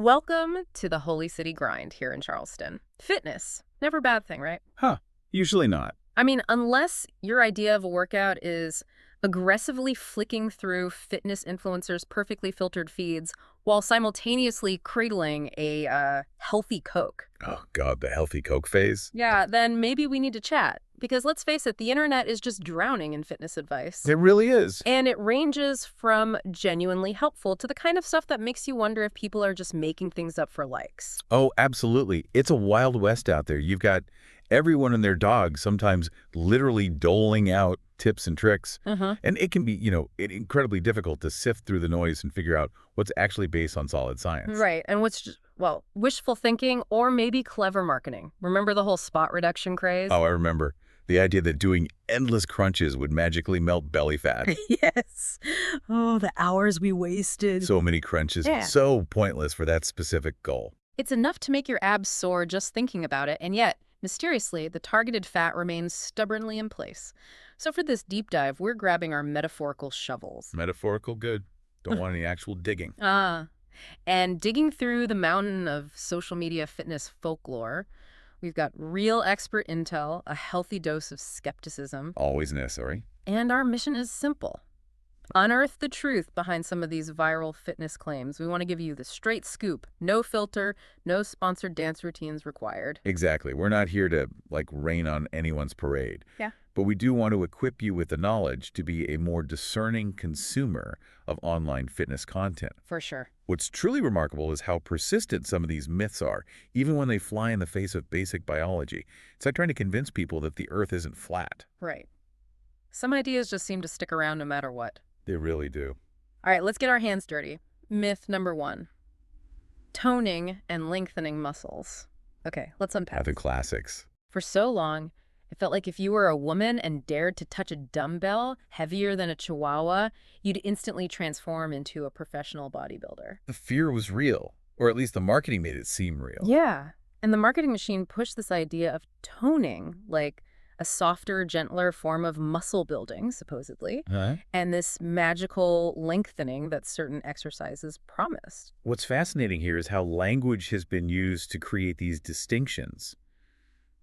Welcome to the Holy City Grind here in Charleston. Fitness, never a bad thing, right? Huh. Usually not. I mean, unless your idea of a workout is aggressively flicking through fitness influencers' perfectly filtered feeds while simultaneously cradling a healthy Coke. Oh, God, the healthy Coke phase? Yeah, then maybe we need to chat. Because let's face it, the internet is just drowning in fitness advice. It really is. And it ranges from genuinely helpful to the kind of stuff that makes you wonder if people are just making things up for likes. Oh, absolutely. It's a wild west out there. You've got everyone and their dog sometimes literally doling out tips and tricks. And it can be, incredibly difficult to sift through the noise and figure out what's actually based on solid science. Right. And what's just, well, wishful thinking or maybe clever marketing. Remember the whole spot reduction craze? Oh, I remember. The idea that doing endless crunches would magically melt belly fat. Yes. Oh, the hours we wasted. So many crunches, Yeah. so pointless for that specific goal. It's enough to make your abs sore just thinking about it, and yet, mysteriously, the targeted fat remains stubbornly in place. So for this deep dive, we're grabbing our metaphorical shovels. Metaphorical good. Don't want any actual digging. And digging through the mountain of social media fitness folklore, we've got real expert intel, a healthy dose of skepticism, Always necessary. and our mission is simple. Unearth the truth behind some of these viral fitness claims. We want to give you the straight scoop. No filter, no sponsored dance routines required. Exactly. We're not here to, rain on anyone's parade. Yeah. But we do want to equip you with the knowledge to be a more discerning consumer of online fitness content. For sure. What's truly remarkable is how persistent some of these myths are, even when they fly in the face of basic biology. It's like trying to convince people that the Earth isn't flat. Right. Some ideas just seem to stick around no matter what. They really do. All right, let's get our hands dirty. Myth number 1. Toning and lengthening muscles. Okay, let's unpack. The classics. For so long, it felt like if you were a woman and dared to touch a dumbbell heavier than a chihuahua, you'd instantly transform into a professional bodybuilder. The fear was real, or at least the marketing made it seem real. Yeah, and the marketing machine pushed this idea of toning, like a softer, gentler form of muscle building, supposedly, Huh? and this magical lengthening that certain exercises promised. What's fascinating here is how language has been used to create these distinctions.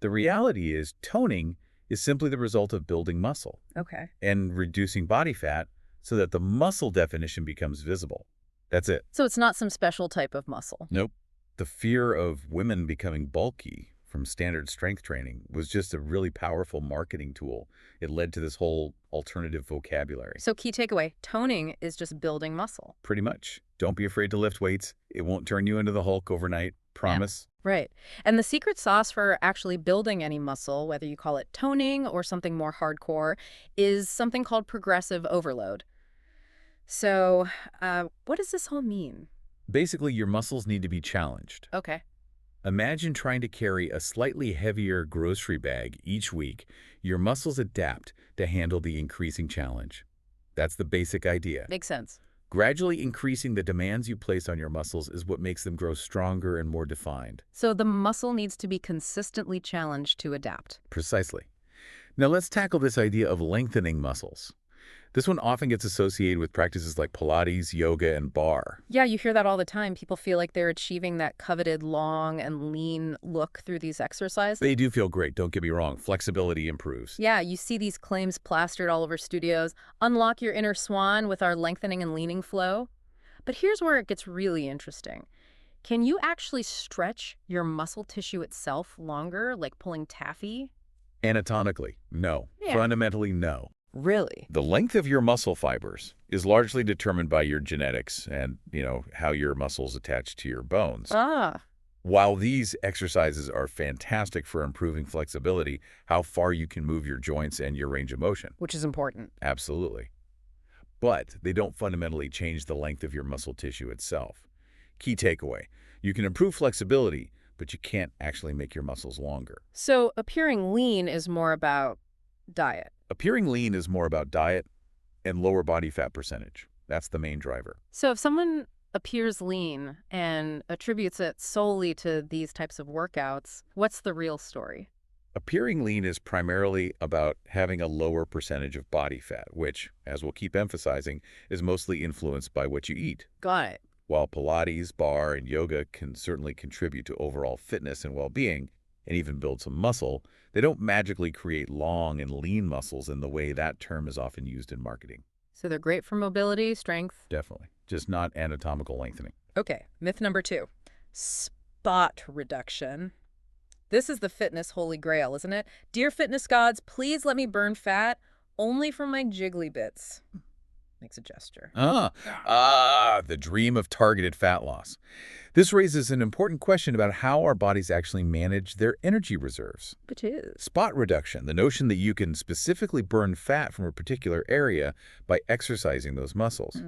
The reality is toning is simply the result of building muscle Okay. and reducing body fat so that the muscle definition becomes visible. That's it. So it's not some special type of muscle. Nope. The fear of women becoming bulky from standard strength training was just a really powerful marketing tool. It led to this whole alternative vocabulary. So key takeaway, toning is just building muscle. Pretty much. Don't be afraid to lift weights. It won't turn you into the Hulk overnight. Promise. Right. And the secret sauce for actually building any muscle, whether you call it toning or something more hardcore, is something called progressive overload. So what does this all mean? Basically, your muscles need to be challenged. Okay. Imagine trying to carry a slightly heavier grocery bag each week. Your muscles adapt to handle the increasing challenge. That's the basic idea. Makes sense. Gradually increasing the demands you place on your muscles is what makes them grow stronger and more defined. So the muscle needs to be consistently challenged to adapt. Precisely. Now let's tackle this idea of lengthening muscles. This one often gets associated with practices like Pilates, yoga, and bar. Yeah, you hear that all the time. People feel like they're achieving that coveted long and lean look through these exercises. They do feel great, don't get me wrong. Flexibility improves. Yeah, you see these claims plastered all over studios. Unlock your inner swan with our lengthening and leaning flow. But here's where it gets really interesting. Can you actually stretch your muscle tissue itself longer, like pulling taffy? Anatomically, no. Yeah. Fundamentally, no. Really? The length of your muscle fibers is largely determined by your genetics and, how your muscles attach to your bones. While these exercises are fantastic for improving flexibility, how far you can move your joints and your range of motion. Which is important. Absolutely. But they don't fundamentally change the length of your muscle tissue itself. Key takeaway, you can improve flexibility, but you can't actually make your muscles longer. So appearing lean is more about diet. Appearing lean is more about diet and lower body fat percentage. That's the main driver. So if someone appears lean and attributes it solely to these types of workouts, what's the real story? Appearing lean is primarily about having a lower percentage of body fat, which, as we'll keep emphasizing, is mostly influenced by what you eat. Got it. While Pilates, bar, and yoga can certainly contribute to overall fitness and well-being, and even build some muscle, they don't magically create long and lean muscles in the way that term is often used in marketing. So they're great for mobility, strength. Definitely. Just not anatomical lengthening. Okay, myth number 2. Spot reduction. This is the fitness holy grail, isn't it? Dear fitness gods, please let me burn fat only from my jiggly bits. Makes a gesture. The dream of targeted fat loss. This raises an important question about how our bodies actually manage their energy reserves. Which is? Spot reduction, the notion that you can specifically burn fat from a particular area by exercising those muscles.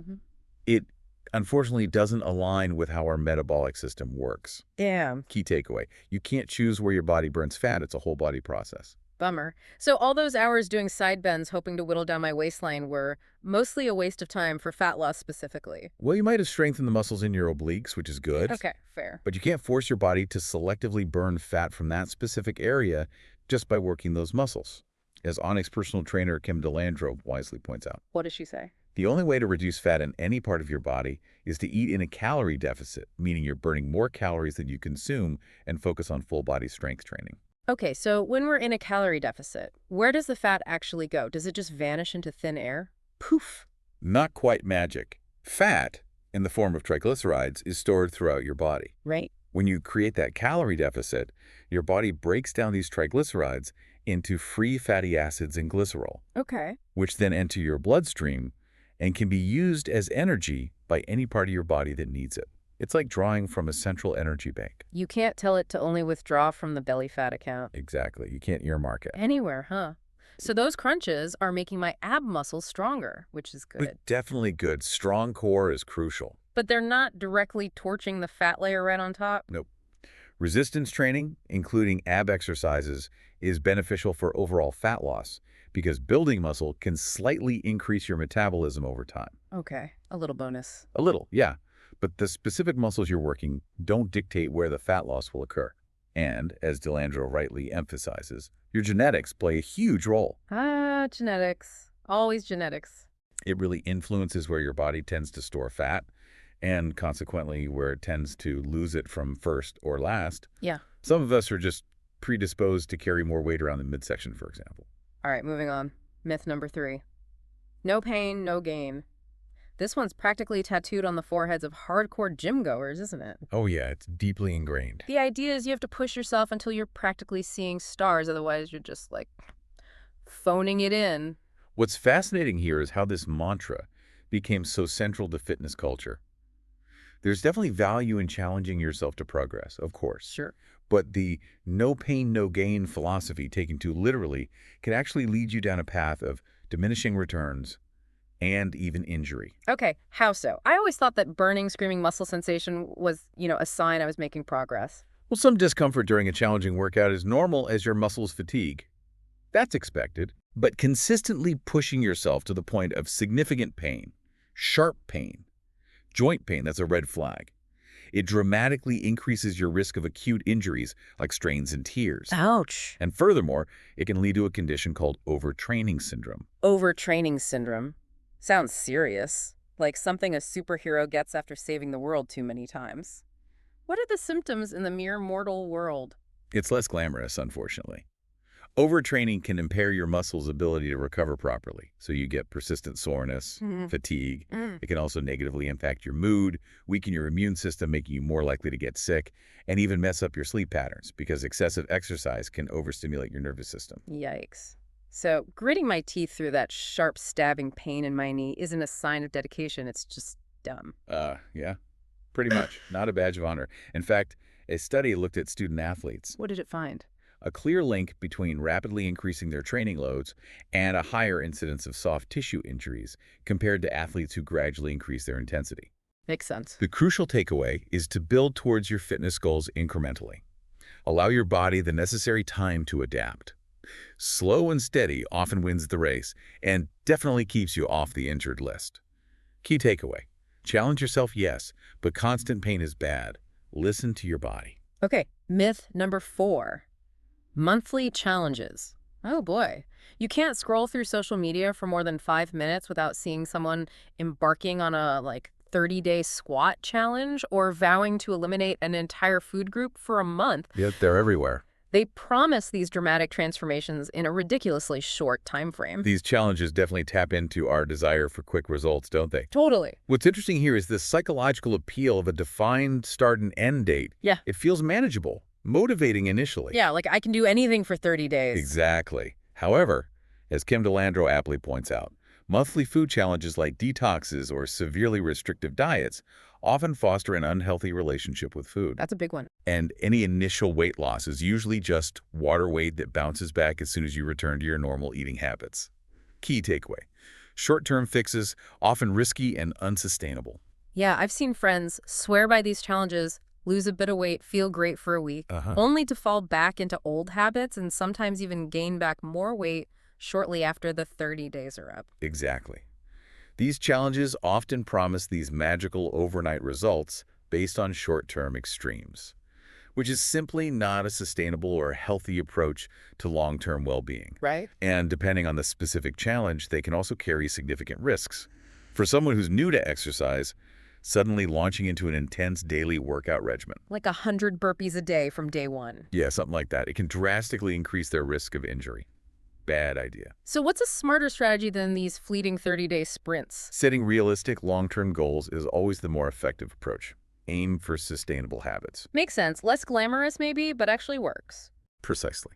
It unfortunately doesn't align with how our metabolic system works. Yeah. Key takeaway, you can't choose where your body burns fat. It's a whole body process. Bummer. So all those hours doing side bends hoping to whittle down my waistline were mostly a waste of time for fat loss specifically. Well, you might have strengthened the muscles in your obliques, which is good. Okay, fair. But you can't force your body to selectively burn fat from that specific area just by working those muscles. As Onyx personal trainer Kim Delandro wisely points out, What does she say? the only way to reduce fat in any part of your body is to eat in a calorie deficit, meaning you're burning more calories than you consume, and focus on full body strength training. Okay, so when we're in a calorie deficit, where does the fat actually go? Does it just vanish into thin air? Poof. Not quite magic. Fat, in the form of triglycerides, is stored throughout your body. Right. When you create that calorie deficit, your body breaks down these triglycerides into free fatty acids and glycerol, Okay. which then enter your bloodstream and can be used as energy by any part of your body that needs it. It's like drawing from a central energy bank. You can't tell it to only withdraw from the belly fat account. Exactly. You can't earmark it. Anywhere, huh? So those crunches are making my ab muscles stronger, which is good. But definitely good. Strong core is crucial. But they're not directly torching the fat layer right on top? Nope. Resistance training, including ab exercises, is beneficial for overall fat loss because building muscle can slightly increase your metabolism over time. Okay, a little bonus. A little, yeah. But the specific muscles you're working don't dictate where the fat loss will occur. And, as Delandro rightly emphasizes, your genetics play a huge role. Genetics. Always genetics. It really influences where your body tends to store fat, and consequently where it tends to lose it from first or last. Yeah. Some of us are just predisposed to carry more weight around the midsection, for example. All right, moving on. Myth number 3. No pain, no gain. This one's practically tattooed on the foreheads of hardcore gym goers, isn't it? Oh yeah, it's deeply ingrained. The idea is you have to push yourself until you're practically seeing stars, otherwise you're just like phoning it in. What's fascinating here is how this mantra became so central to fitness culture. There's definitely value in challenging yourself to progress, of course. Sure. But the no pain, no gain philosophy, taken too literally, can actually lead you down a path of diminishing returns and even injury. Okay, how so? I always thought that burning, screaming muscle sensation was, a sign I was making progress. Well, some discomfort during a challenging workout is normal as your muscles fatigue. That's expected. But consistently pushing yourself to the point of significant pain, sharp pain, joint pain, that's a red flag. It dramatically increases your risk of acute injuries like strains and tears. Ouch. And furthermore, it can lead to a condition called overtraining syndrome. Overtraining syndrome. Sounds serious. Like something a superhero gets after saving the world too many times. What are the symptoms in the mere mortal world? It's less glamorous, unfortunately. Overtraining can impair your muscles' ability to recover properly, so you get persistent soreness, fatigue. It can also negatively impact your mood, weaken your immune system, making you more likely to get sick, and even mess up your sleep patterns because excessive exercise can overstimulate your nervous system. Yikes. So gritting my teeth through that sharp stabbing pain in my knee isn't a sign of dedication, it's just dumb. Yeah, pretty much. Not a badge of honor. In fact, a study looked at student athletes. What did it find? A clear link between rapidly increasing their training loads and a higher incidence of soft tissue injuries compared to athletes who gradually increase their intensity. Makes sense. The crucial takeaway is to build towards your fitness goals incrementally. Allow your body the necessary time to adapt. Slow and steady often wins the race and definitely keeps you off the injured list. Key takeaway: challenge yourself, yes, but constant pain is bad. Listen to your body. Okay, myth number 4. Monthly challenges. Oh boy. You can't scroll through social media for more than 5 minutes without seeing someone embarking on a, 30-day squat challenge or vowing to eliminate an entire food group for a month. Yet they're everywhere. They promise these dramatic transformations in a ridiculously short time frame. These challenges definitely tap into our desire for quick results, don't they? Totally. What's interesting here is the psychological appeal of a defined start and end date. Yeah. It feels manageable, motivating initially. Yeah, like I can do anything for 30 days. Exactly. However, as Kim DeLandro aptly points out, monthly food challenges like detoxes or severely restrictive diets often foster an unhealthy relationship with food. That's a big one. And any initial weight loss is usually just water weight that bounces back as soon as you return to your normal eating habits. Key takeaway: short-term fixes, often risky and unsustainable. Yeah, I've seen friends swear by these challenges, lose a bit of weight, feel great for a week, only to fall back into old habits and sometimes even gain back more weight shortly after the 30 days are up. Exactly. These challenges often promise these magical overnight results based on short-term extremes, which is simply not a sustainable or healthy approach to long-term well-being. Right. And depending on the specific challenge, they can also carry significant risks. For someone who's new to exercise, suddenly launching into an intense daily workout regimen. Like 100 burpees a day from day one. Yeah, something like that. It can drastically increase their risk of injury. Bad idea. So what's a smarter strategy than these fleeting 30-day sprints? Setting realistic long-term goals is always the more effective approach. Aim for sustainable habits. Makes sense. Less glamorous maybe, but actually works. Precisely.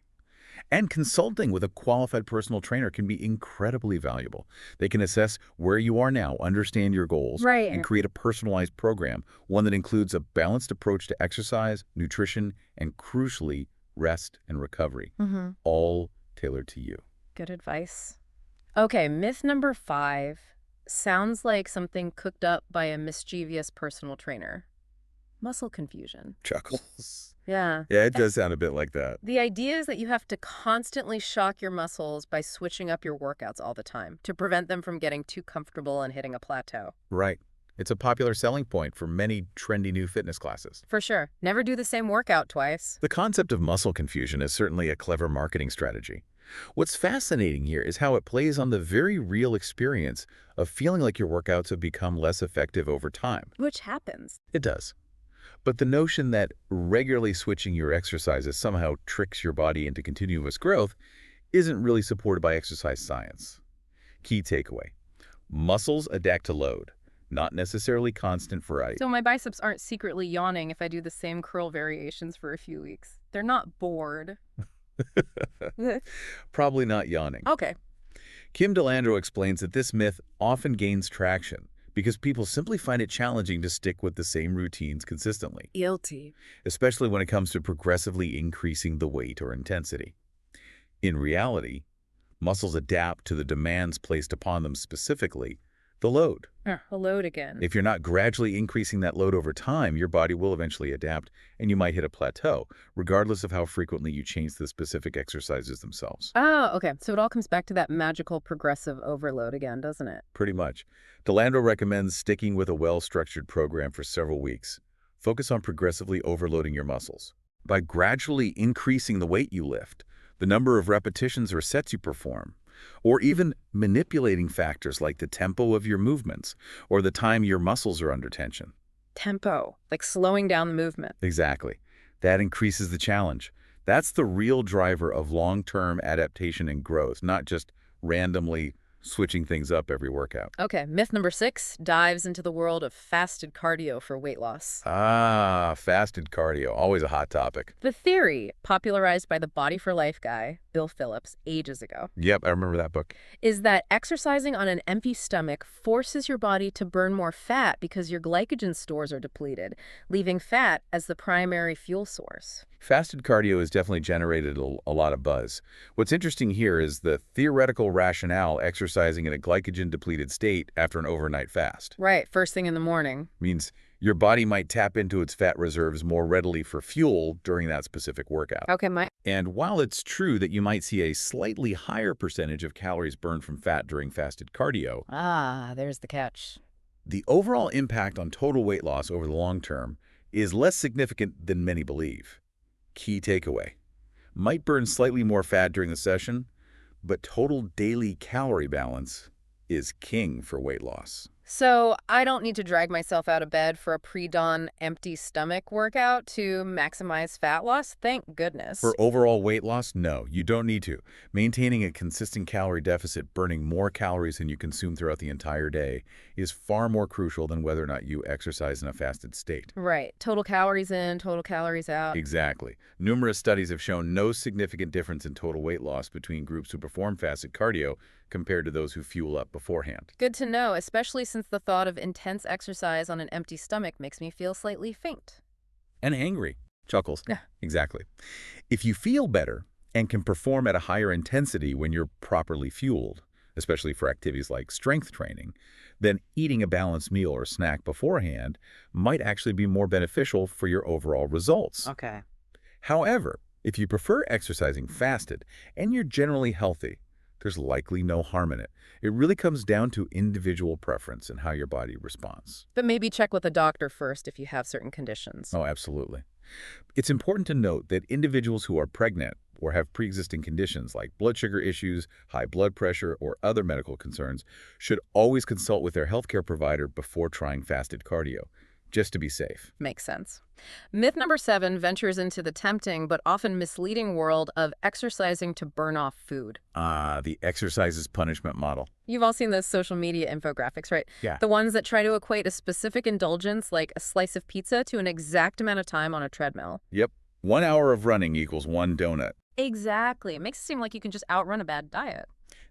And consulting with a qualified personal trainer can be incredibly valuable. They can assess where you are now, understand your goals, and create a personalized program, one that includes a balanced approach to exercise, nutrition, and crucially, rest and recovery, all tailored to you. Good advice. Okay, myth number 5 sounds like something cooked up by a mischievous personal trainer. Muscle confusion. Chuckles. Yeah. Yeah, it does sound a bit like that. The idea is that you have to constantly shock your muscles by switching up your workouts all the time to prevent them from getting too comfortable and hitting a plateau. Right. It's a popular selling point for many trendy new fitness classes. For sure. Never do the same workout twice. The concept of muscle confusion is certainly a clever marketing strategy. What's fascinating here is how it plays on the very real experience of feeling like your workouts have become less effective over time. Which happens. It does. But the notion that regularly switching your exercises somehow tricks your body into continuous growth isn't really supported by exercise science. Key takeaway: muscles adapt to load, not necessarily constant variety. So my biceps aren't secretly yawning if I do the same curl variations for a few weeks. They're not bored. Probably not yawning. Okay. Kim DeLandro explains that this myth often gains traction because people simply find it challenging to stick with the same routines consistently. Guilty. Especially when it comes to progressively increasing the weight or intensity. In reality, muscles adapt to the demands placed upon them, specifically the load. The load again. If you're not gradually increasing that load over time, your body will eventually adapt and you might hit a plateau, regardless of how frequently you change the specific exercises themselves. Oh, okay. So it all comes back to that magical progressive overload again, doesn't it? Pretty much. DeLandro recommends sticking with a well-structured program for several weeks. Focus on progressively overloading your muscles. By gradually increasing the weight you lift, the number of repetitions or sets you perform, or even manipulating factors like the tempo of your movements or the time your muscles are under tension. Tempo, like slowing down the movement. Exactly. That increases the challenge. That's the real driver of long-term adaptation and growth, not just randomly switching things up every workout. Okay, myth number 6 dives into the world of fasted cardio for weight loss. Fasted cardio, always a hot topic. The theory, popularized by the Body for Life guy, Bill Phillips, ages ago, Yep, I remember that book. is that exercising on an empty stomach forces your body to burn more fat because your glycogen stores are depleted, leaving fat as the primary fuel source. Fasted cardio has definitely generated a lot of buzz. What's interesting here is the theoretical rationale exercising in a glycogen-depleted state after an overnight fast. Right, first thing in the morning. Means your body might tap into its fat reserves more readily for fuel during that specific workout. Okay, And while it's true that you might see a slightly higher percentage of calories burned from fat during fasted cardio, there's the catch. the overall impact on total weight loss over the long term is less significant than many believe. Key takeaway: might burn slightly more fat during the session, but total daily calorie balance is king for weight loss. So I don't need to drag myself out of bed for a pre-dawn empty stomach workout to maximize fat loss. Thank goodness. For overall weight loss, no, you don't need to. Maintaining a consistent calorie deficit, burning more calories than you consume throughout the entire day, is far more crucial than whether or not you exercise in a fasted state. Right. Total calories in, total calories out. Exactly. Numerous studies have shown no significant difference in total weight loss between groups who perform fasted cardio compared to those who fuel up beforehand. Good to know, especially since the thought of intense exercise on an empty stomach makes me feel slightly faint. And angry. Chuckles. Yeah. Exactly. If you feel better and can perform at a higher intensity when you're properly fueled, especially for activities like strength training, then eating a balanced meal or snack beforehand might actually be more beneficial for your overall results. Okay. However, if you prefer exercising fasted and you're generally healthy, there's likely no harm in it. It really comes down to individual preference and how your body responds. But maybe check with a doctor first if you have certain conditions. Oh, absolutely. It's important to note that individuals who are pregnant or have pre-existing conditions like blood sugar issues, high blood pressure, or other medical concerns should always consult with their healthcare provider before trying fasted cardio, just to be safe. Makes sense. Myth number 7 ventures into the tempting but often misleading world of exercising to burn off food. The exercise is punishment model. You've all seen those social media infographics, right? Yeah. The ones that try to equate a specific indulgence, like a slice of pizza, to an exact amount of time on a treadmill. Yep. 1 hour of running equals 1 donut. Exactly. It makes it seem like you can just outrun a bad diet.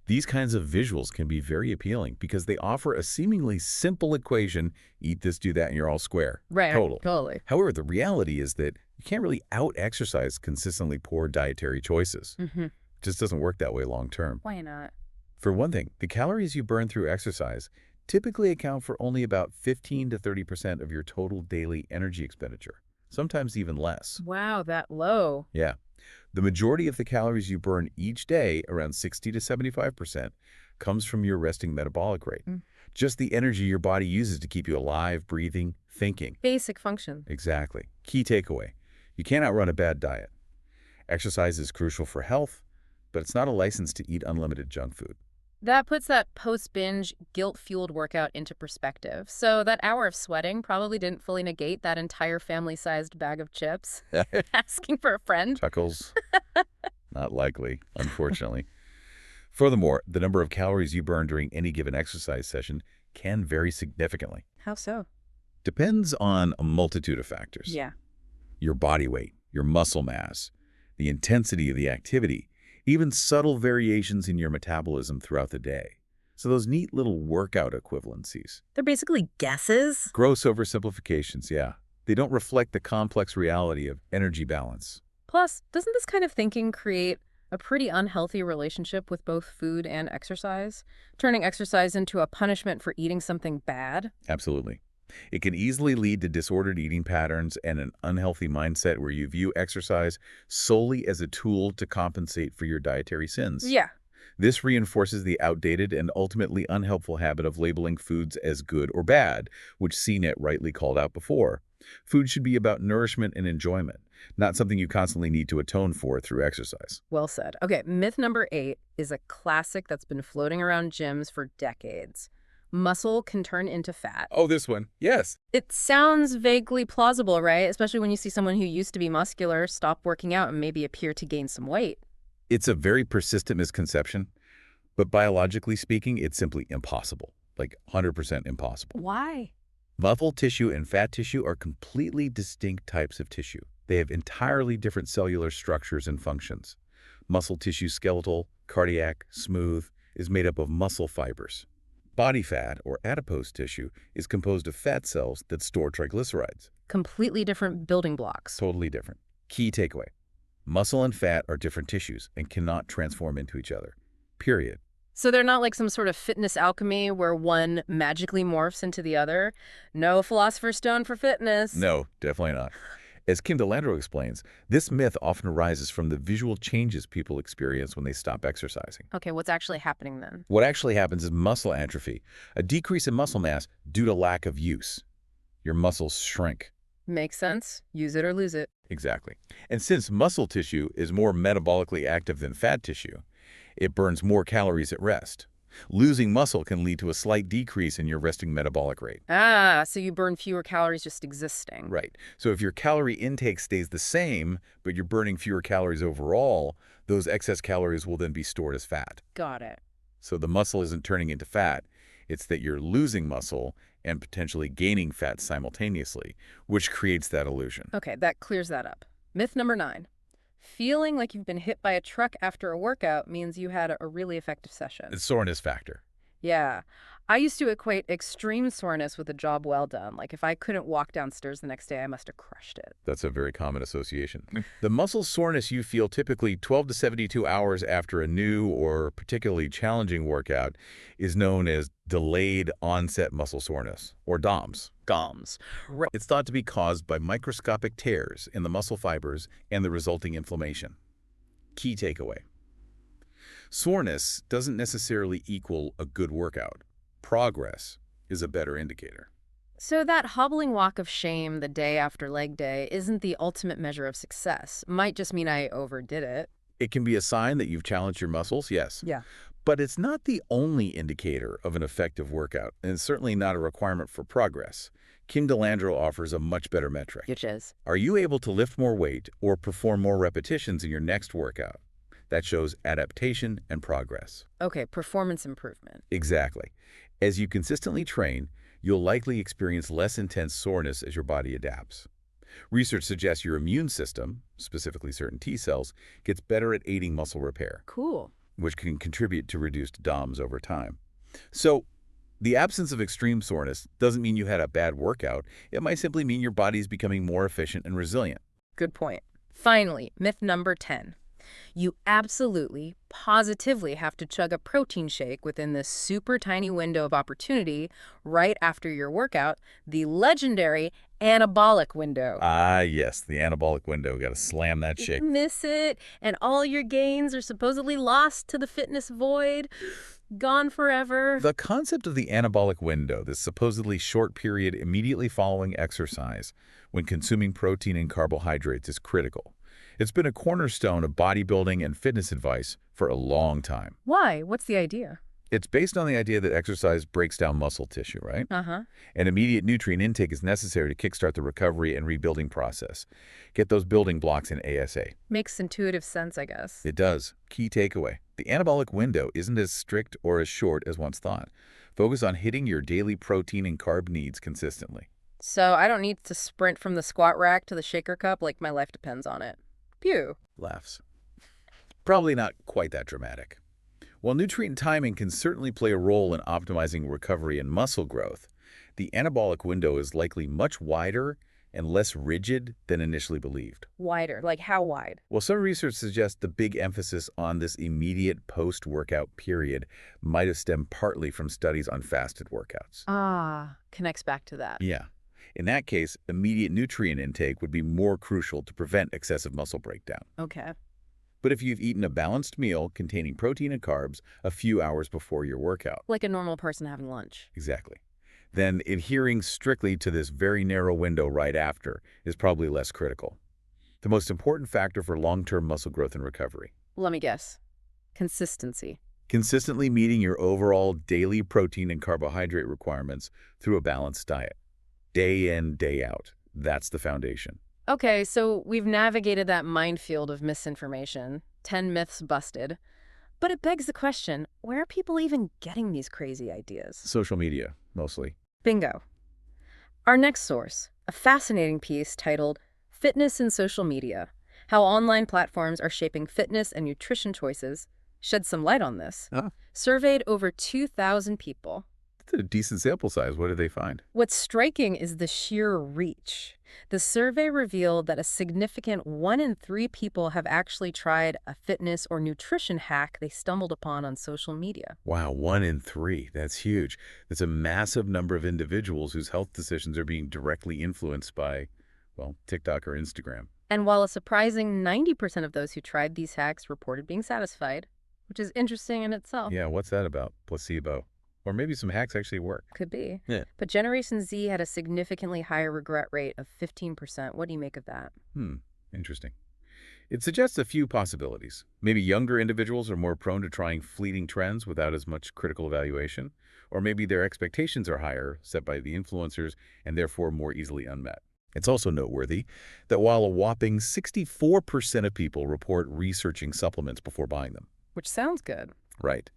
These kinds of visuals can be very appealing because they offer a seemingly simple equation, eat this, do that, and you're all square. Right. Total. Totally. However, the reality is that you can't really out-exercise consistently poor dietary choices. Mm-hmm. It just doesn't work that way long term. Why not? For one thing, the calories you burn through exercise typically account for only about 15 to 30% of your total daily energy expenditure, sometimes even less. Wow, that low. Yeah. The majority of the calories you burn each day, around 60 to 75%, comes from your resting metabolic rate. Just the energy your body uses to keep you alive, breathing, thinking. Basic function. Exactly. Key takeaway. You can't outrun a bad diet. Exercise is crucial for health, but it's not a license to eat unlimited junk food. That puts that post-binge, guilt-fueled workout into perspective. So that hour of sweating probably didn't fully negate that entire family-sized bag of chips. Asking for a friend. Chuckles. Not likely, unfortunately. Furthermore, the number of calories you burn during any given exercise session can vary significantly. How so? Depends on a multitude of factors. Yeah. Your body weight, your muscle mass, the intensity of the activity, even subtle variations in your metabolism throughout the day. So those neat little workout equivalencies. They're basically guesses? Gross oversimplifications, yeah. They don't reflect the complex reality of energy balance. Plus, doesn't this kind of thinking create a pretty unhealthy relationship with both food and exercise? Turning exercise into a punishment for eating something bad? Absolutely. It can easily lead to disordered eating patterns and an unhealthy mindset where you view exercise solely as a tool to compensate for your dietary sins. Yeah. This reinforces the outdated and ultimately unhelpful habit of labeling foods as good or bad, which CNET rightly called out before. Food should be about nourishment and enjoyment, not something you constantly need to atone for through exercise. Well said. Okay, myth number 8 is a classic that's been floating around gyms for decades. Muscle can turn into fat. Oh, this one. Yes. It sounds vaguely plausible, right? Especially when you see someone who used to be muscular stop working out and maybe appear to gain some weight. It's a very persistent misconception, but biologically speaking, it's simply impossible. Like 100% impossible. Why? Muscle tissue and fat tissue are completely distinct types of tissue. They have entirely different cellular structures and functions. Muscle tissue, skeletal, cardiac, smooth, is made up of muscle fibers. Body fat, or adipose tissue, is composed of fat cells that store triglycerides. Completely different building blocks. Totally different. Key takeaway. Muscle and fat are different tissues and cannot transform into each other. Period. So they're not like some sort of fitness alchemy where one magically morphs into the other? No philosopher's stone for fitness. No, definitely not. As Kim DeLandro explains, this myth often arises from the visual changes people experience when they stop exercising. Okay, what's actually happening then? What actually happens is muscle atrophy, a decrease in muscle mass due to lack of use. Your muscles shrink. Makes sense. Use it or lose it. Exactly. And since muscle tissue is more metabolically active than fat tissue, it burns more calories at rest. Losing muscle can lead to a slight decrease in your resting metabolic rate. Ah, so you burn fewer calories just existing. Right. So if your calorie intake stays the same, but you're burning fewer calories overall, those excess calories will then be stored as fat. Got it. So the muscle isn't turning into fat. It's that you're losing muscle and potentially gaining fat simultaneously, which creates that illusion. Okay, that clears that up. Myth number 9. Feeling like you've been hit by a truck after a workout means you had a really effective session. It's soreness factor. Yeah. I used to equate extreme soreness with a job well done. Like if I couldn't walk downstairs the next day, I must have crushed it. That's a very common association. The muscle soreness you feel typically 12 to 72 hours after a new or particularly challenging workout is known as delayed onset muscle soreness, or DOMS. Gums. It's thought to be caused by microscopic tears in the muscle fibers and the resulting inflammation. Key takeaway: soreness doesn't necessarily equal a good workout. Progress is a better indicator. So that hobbling walk of shame the day after leg day isn't the ultimate measure of success. Might just mean I overdid it. It can be a sign that you've challenged your muscles, yes. Yeah. But it's not the only indicator of an effective workout, and it's certainly not a requirement for progress. Kim Delandro offers a much better metric. Which is? Are you able to lift more weight or perform more repetitions in your next workout? That shows adaptation and progress. Okay, performance improvement. Exactly. As you consistently train, you'll likely experience less intense soreness as your body adapts. Research suggests your immune system, specifically certain T cells, gets better at aiding muscle repair, Cool. which can contribute to reduced DOMS over time. So, the absence of extreme soreness doesn't mean you had a bad workout. It might simply mean your body's becoming more efficient and resilient. Good point. Finally, myth number 10. You absolutely, positively have to chug a protein shake within this super tiny window of opportunity right after your workout, the legendary anabolic window. Ah, yes, the anabolic window. Got to slam that shake. Miss it, and all your gains are supposedly lost to the fitness void, gone forever. The concept of the anabolic window, this supposedly short period immediately following exercise when consuming protein and carbohydrates, is critical. It's been a cornerstone of bodybuilding and fitness advice for a long time. Why? What's the idea? It's based on the idea that exercise breaks down muscle tissue, right? Uh-huh. And immediate nutrient intake is necessary to kickstart the recovery and rebuilding process. Get those building blocks in ASA. Makes intuitive sense, I guess. It does. Key takeaway: the anabolic window isn't as strict or as short as once thought. Focus on hitting your daily protein and carb needs consistently. So I don't need to sprint from the squat rack to the shaker cup like my life depends on it. Pew. Laughs. Probably not quite that dramatic. While nutrient timing can certainly play a role in optimizing recovery and muscle growth, the anabolic window is likely much wider and less rigid than initially believed. Wider. Like how wide? Well, some research suggests the big emphasis on this immediate post-workout period might have stemmed partly from studies on fasted workouts. Ah, connects back to that. Yeah. In that case, immediate nutrient intake would be more crucial to prevent excessive muscle breakdown. Okay. But if you've eaten a balanced meal containing protein and carbs a few hours before your workout, Like a normal person having lunch. exactly, then adhering strictly to this very narrow window right after is probably less critical. The most important factor for long-term muscle growth and recovery: Let me guess. Consistency. consistently meeting your overall daily protein and carbohydrate requirements through a balanced diet. Day in, day out. That's the foundation. Okay, so we've navigated that minefield of misinformation. 10 myths busted. But it begs the question, where are people even getting these crazy ideas? Social media, mostly. Bingo. Our next source, a fascinating piece titled Fitness in Social Media: How Online Platforms Are Shaping Fitness and Nutrition Choices, shed some light on this. Surveyed over 2,000 people. That's a decent sample size. What did they find? What's striking is the sheer reach. The survey revealed that a significant 1 in 3 people have actually tried a fitness or nutrition hack they stumbled upon on social media. Wow, 1 in 3. That's huge. That's a massive number of individuals whose health decisions are being directly influenced by, well, TikTok or Instagram. And while a surprising 90% of those who tried these hacks reported being satisfied, which is interesting in itself. Yeah, what's that about? Placebo. Or maybe some hacks actually work. Could be. Yeah. But Generation Z had a significantly higher regret rate of 15%. What do you make of that? Interesting. It suggests a few possibilities. Maybe younger individuals are more prone to trying fleeting trends without as much critical evaluation, or maybe their expectations are higher, set by the influencers, and therefore more easily unmet. It's also noteworthy that while a whopping 64% of people report researching supplements before buying them. Which sounds good. Right.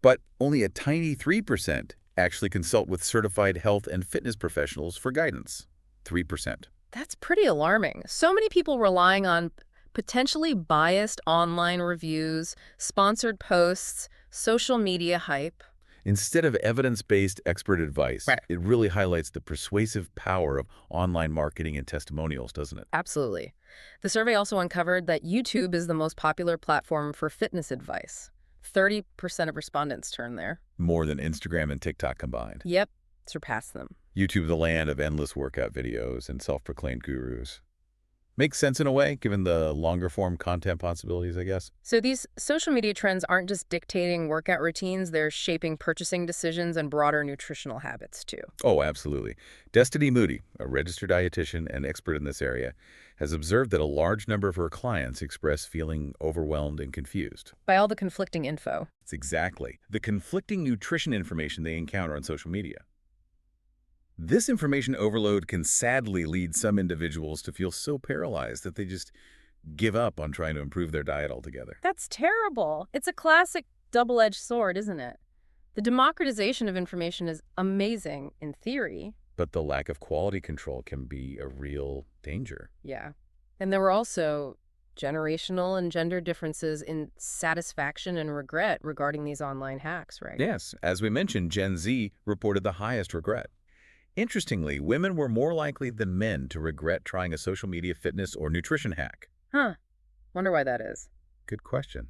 But only a tiny 3% actually consult with certified health and fitness professionals for guidance. 3%. That's pretty alarming. So many people relying on potentially biased online reviews, sponsored posts, social media hype. Instead of evidence-based expert advice, Right. it really highlights the persuasive power of online marketing and testimonials, doesn't it? Absolutely. The survey also uncovered that YouTube is the most popular platform for fitness advice. 30% of respondents turn there. More than Instagram and TikTok combined. Yep, surpass them. YouTube, the land of endless workout videos and self-proclaimed gurus. Makes sense in a way, given the longer-form content possibilities, I guess. So these social media trends aren't just dictating workout routines, they're shaping purchasing decisions and broader nutritional habits too. Oh, absolutely. Destiny Moody, a registered dietitian and expert in this area, has observed that a large number of her clients express feeling overwhelmed and confused. By all the conflicting info. It's exactly the conflicting nutrition information they encounter on social media. This information overload can sadly lead some individuals to feel so paralyzed that they just give up on trying to improve their diet altogether. That's terrible. It's a classic double-edged sword, isn't it? The democratization of information is amazing in theory. But the lack of quality control can be a real danger. Yeah. And there were also generational and gender differences in satisfaction and regret regarding these online hacks, right? Yes, as we mentioned, Gen Z reported the highest regret. Interestingly, women were more likely than men to regret trying a social media fitness or nutrition hack. Huh. Wonder why that is. Good question.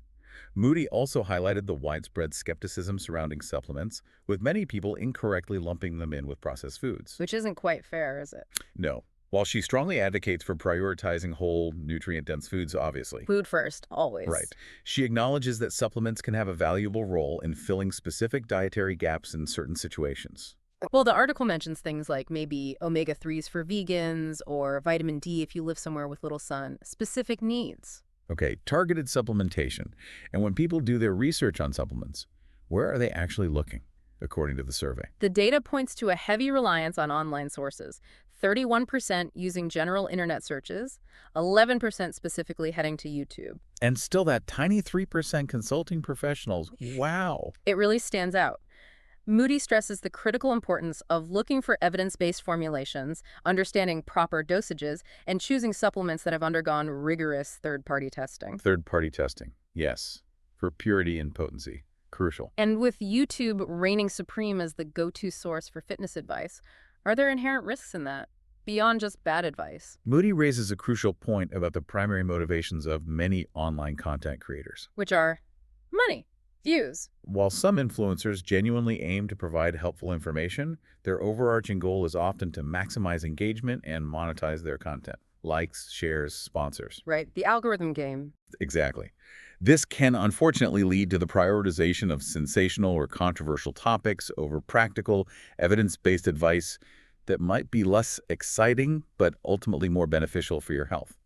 Moody also highlighted the widespread skepticism surrounding supplements, with many people incorrectly lumping them in with processed foods. Which isn't quite fair, is it? No. While she strongly advocates for prioritizing whole, nutrient-dense foods, obviously. Food first, always. Right. She acknowledges that supplements can have a valuable role in filling specific dietary gaps in certain situations. Well, the article mentions things like maybe omega-3s for vegans or vitamin D if you live somewhere with little sun. Specific needs. Okay, targeted supplementation. And when people do their research on supplements, where are they actually looking, according to the survey? The data points to a heavy reliance on online sources. 31% using general internet searches, 11% specifically heading to YouTube. And still that tiny 3% consulting professionals. Wow. It really stands out. Moody stresses the critical importance of looking for evidence-based formulations, understanding proper dosages, and choosing supplements that have undergone rigorous third-party testing. Third-party testing, yes, for purity and potency. Crucial. And with YouTube reigning supreme as the go-to source for fitness advice, are there inherent risks in that, beyond just bad advice? Moody raises a crucial point about the primary motivations of many online content creators. Which are money. Views. While some influencers genuinely aim to provide helpful information, their overarching goal is often to maximize engagement and monetize their content. Likes, shares, sponsors. Right, the algorithm game. Exactly. This can unfortunately lead to the prioritization of sensational or controversial topics over practical, evidence-based advice that might be less exciting, but ultimately more beneficial for your health.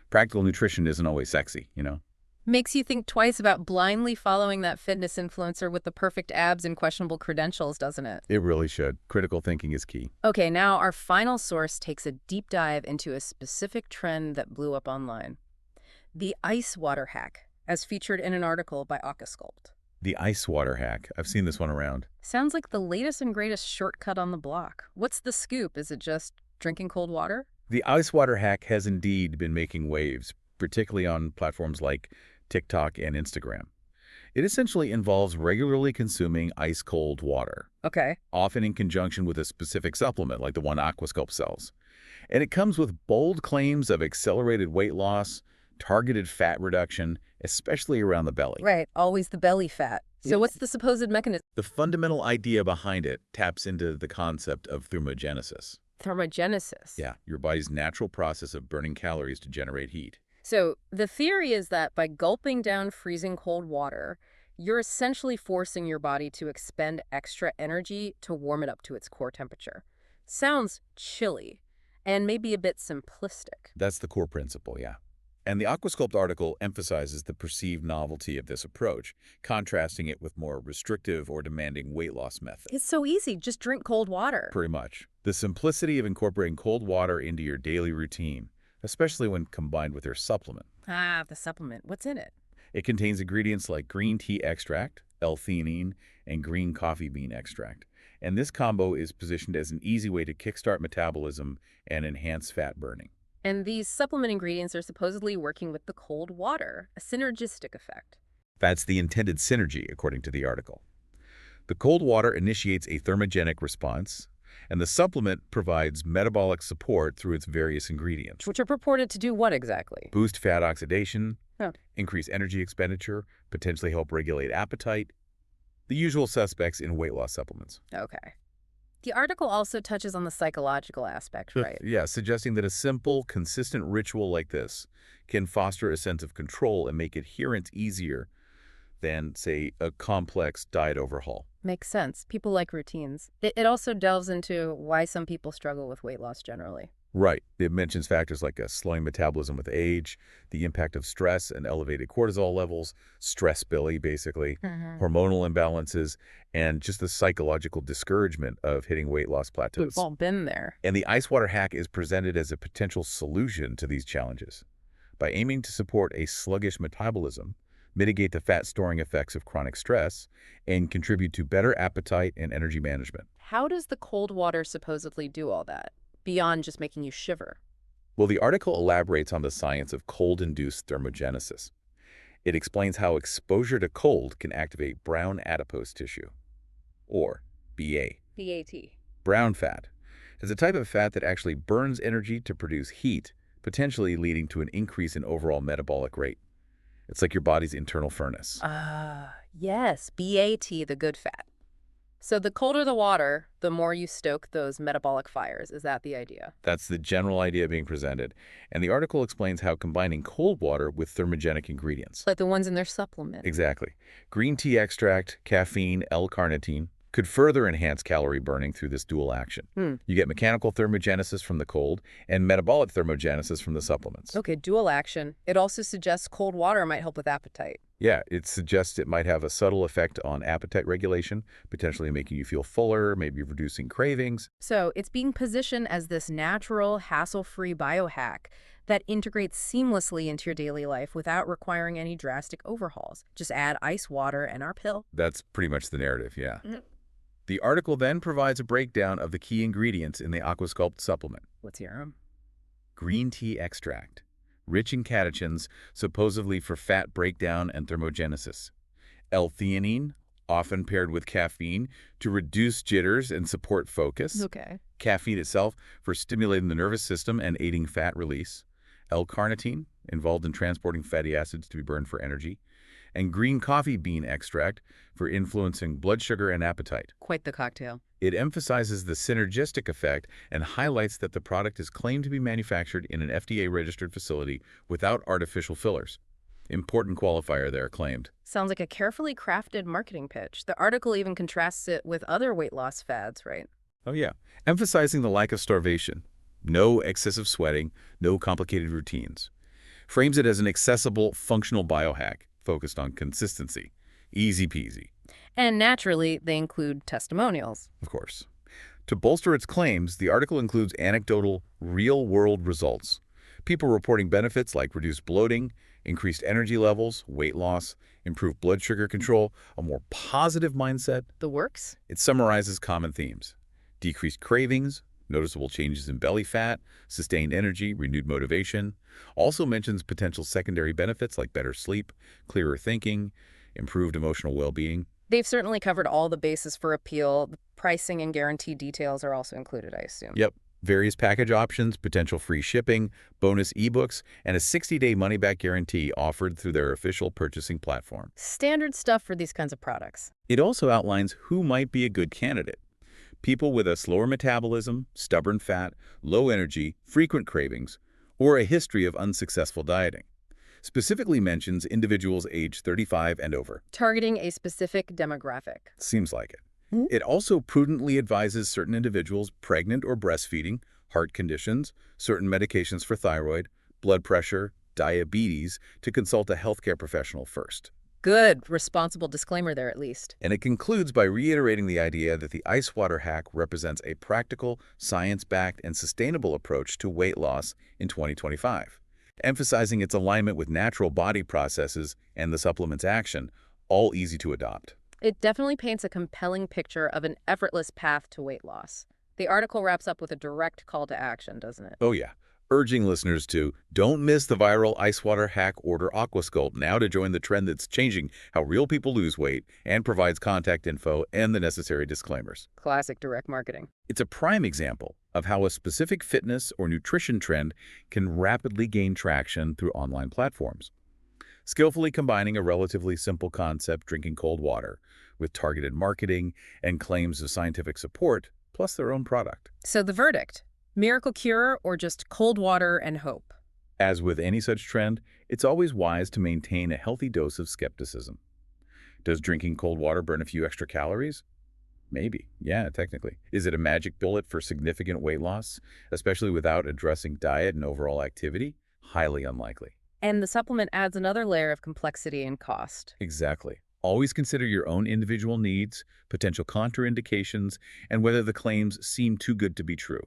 Practical nutrition isn't always sexy, you know? Makes you think twice about blindly following that fitness influencer with the perfect abs and questionable credentials, doesn't it? It really should. Critical thinking is key. Okay, now our final source takes a deep dive into a specific trend that blew up online. The ice water hack, as featured in an article by Aquasculpt. The ice water hack. I've seen this one around. Sounds like the latest and greatest shortcut on the block. What's the scoop? Is it just drinking cold water? The ice water hack has indeed been making waves, particularly on platforms like TikTok and Instagram. It essentially involves regularly consuming ice-cold water, Okay. often in conjunction with a specific supplement like the one Aquasculpt sells. And it comes with bold claims of accelerated weight loss, targeted fat reduction, especially around the belly. Right, always the belly fat. So what's the supposed mechanism? The fundamental idea behind it taps into the concept of thermogenesis. Thermogenesis. Yeah, your body's natural process of burning calories to generate heat. So the theory is that by gulping down freezing cold water, you're essentially forcing your body to expend extra energy to warm it up to its core temperature. Sounds chilly and maybe a bit simplistic. That's the core principle, yeah. And the Aquasculpt article emphasizes the perceived novelty of this approach, contrasting it with more restrictive or demanding weight loss methods. It's so easy. Just drink cold water. Pretty much. The simplicity of incorporating cold water into your daily routine, especially when combined with your supplement. Ah, the supplement. What's in it? It contains ingredients like green tea extract, L-theanine, and green coffee bean extract. And this combo is positioned as an easy way to kickstart metabolism and enhance fat burning. And these supplement ingredients are supposedly working with the cold water, a synergistic effect. That's the intended synergy, according to the article. The cold water initiates a thermogenic response, and the supplement provides metabolic support through its various ingredients. Which are purported to do what exactly? Boost fat oxidation, Huh. increase energy expenditure, potentially help regulate appetite. The usual suspects in weight loss supplements. Okay. The article also touches on the psychological aspect, right? Yeah, suggesting that a simple, consistent ritual like this can foster a sense of control and make adherence easier than, say, a complex diet overhaul. Makes sense. People like routines. It also delves into why some people struggle with weight loss generally. Right. It mentions factors like a slowing metabolism with age, the impact of stress and elevated cortisol levels, stress belly, basically, hormonal imbalances, and just the psychological discouragement of hitting weight loss plateaus. We've all been there. And the ice water hack is presented as a potential solution to these challenges. By aiming to support a sluggish metabolism, mitigate the fat-storing effects of chronic stress, and contribute to better appetite and energy management. How does the cold water supposedly do all that, beyond just making you shiver? Well, the article elaborates on the science of cold-induced thermogenesis. It explains how exposure to cold can activate brown adipose tissue, or BA. BAT. Brown fat is a type of fat that actually burns energy to produce heat, potentially leading to an increase in overall metabolic rate. It's like your body's internal furnace. Yes, BAT, the good fat. So the colder the water, the more you stoke those metabolic fires. Is that the idea? That's the general idea being presented. And the article explains how combining cold water with thermogenic ingredients. Like the ones in their supplement. Exactly. Green tea extract, caffeine, L-carnitine could further enhance calorie burning through this dual action. You get mechanical thermogenesis from the cold and metabolic thermogenesis from the supplements. Okay, dual action. It also suggests cold water might help with appetite. Yeah, it suggests it might have a subtle effect on appetite regulation, potentially making you feel fuller, maybe reducing cravings. So it's being positioned as this natural, hassle-free biohack that integrates seamlessly into your daily life without requiring any drastic overhauls. Just add ice water and our pill. That's pretty much the narrative, yeah. The article then provides a breakdown of the key ingredients in the Aquasculpt supplement. Let's hear 'em. Green tea extract, rich in catechins, supposedly for fat breakdown and thermogenesis. L-theanine, often paired with caffeine to reduce jitters and support focus. Okay. Caffeine itself for stimulating the nervous system and aiding fat release. L-carnitine, involved in transporting fatty acids to be burned for energy. And green coffee bean extract for influencing blood sugar and appetite. Quite the cocktail. It emphasizes the synergistic effect and highlights that the product is claimed to be manufactured in an FDA-registered facility without artificial fillers. Important qualifier there, claimed. Sounds like a carefully crafted marketing pitch. The article even contrasts it with other weight loss fads, right? Oh yeah, emphasizing the lack of starvation. No excessive sweating, no complicated routines. Frames it as an accessible, functional biohack focused on consistency. Easy peasy. And naturally, they include testimonials. Of course. To bolster its claims, the article includes anecdotal, real-world results. People reporting benefits like reduced bloating, increased energy levels, weight loss, improved blood sugar control, a more positive mindset. The works? It summarizes common themes. Decreased cravings, noticeable changes in belly fat, sustained energy, renewed motivation. Also mentions potential secondary benefits like better sleep, clearer thinking, improved emotional well-being. They've certainly covered all the bases for appeal. The pricing and guarantee details are also included, I assume. Yep. Various package options, potential free shipping, bonus ebooks, and a 60-day money-back guarantee offered through their official purchasing platform. Standard stuff for these kinds of products. It also outlines who might be a good candidate. People with a slower metabolism, stubborn fat, low energy, frequent cravings, or a history of unsuccessful dieting. Specifically mentions individuals aged 35 and over. Targeting a specific demographic. Seems like it. It also prudently advises certain individuals pregnant or breastfeeding, heart conditions, certain medications for thyroid, blood pressure, diabetes to consult a healthcare professional first. Good, responsible disclaimer there at least. And it concludes by reiterating the idea that the ice water hack represents a practical, science-backed, and sustainable approach to weight loss in 2025, emphasizing its alignment with natural body processes and the supplement's action, all easy to adopt. It definitely paints a compelling picture of an effortless path to weight loss. The article wraps up with a direct call to action, doesn't it? Oh yeah, urging listeners to don't miss the viral ice water hack order Aquasculpt now to join the trend that's changing how real people lose weight and provides contact info and the necessary disclaimers. Classic direct marketing. It's a prime example of how a specific fitness or nutrition trend can rapidly gain traction through online platforms. Skillfully combining a relatively simple concept, drinking cold water, with targeted marketing and claims of scientific support, plus their own product. So the verdict, miracle cure or just cold water and hope? As with any such trend, it's always wise to maintain a healthy dose of skepticism. Does drinking cold water burn a few extra calories? Maybe. Yeah, technically. Is it a magic bullet for significant weight loss, especially without addressing diet and overall activity? Highly unlikely. And the supplement adds another layer of complexity and cost. Exactly. Always consider your own individual needs, potential contraindications, and whether the claims seem too good to be true.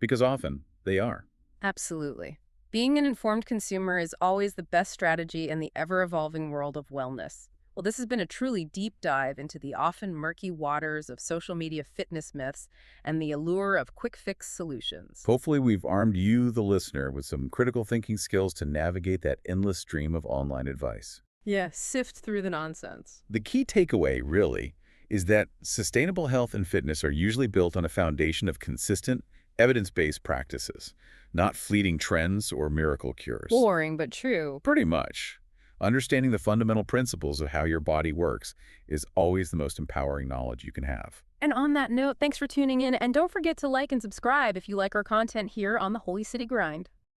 Because often, they are. Absolutely. Being an informed consumer is always the best strategy in the ever-evolving world of wellness. Well, this has been a truly deep dive into the often murky waters of social media fitness myths and the allure of quick-fix solutions. Hopefully, we've armed you, the listener, with some critical thinking skills to navigate that endless stream of online advice. Yeah, sift through the nonsense. The key takeaway, really, is that sustainable health and fitness are usually built on a foundation of consistent, evidence-based practices, not fleeting trends or miracle cures. Boring, but true. Pretty much. Understanding the fundamental principles of how your body works is always the most empowering knowledge you can have. And on that note, thanks for tuning in, and don't forget to like and subscribe if you like our content here on the Holy City Grind.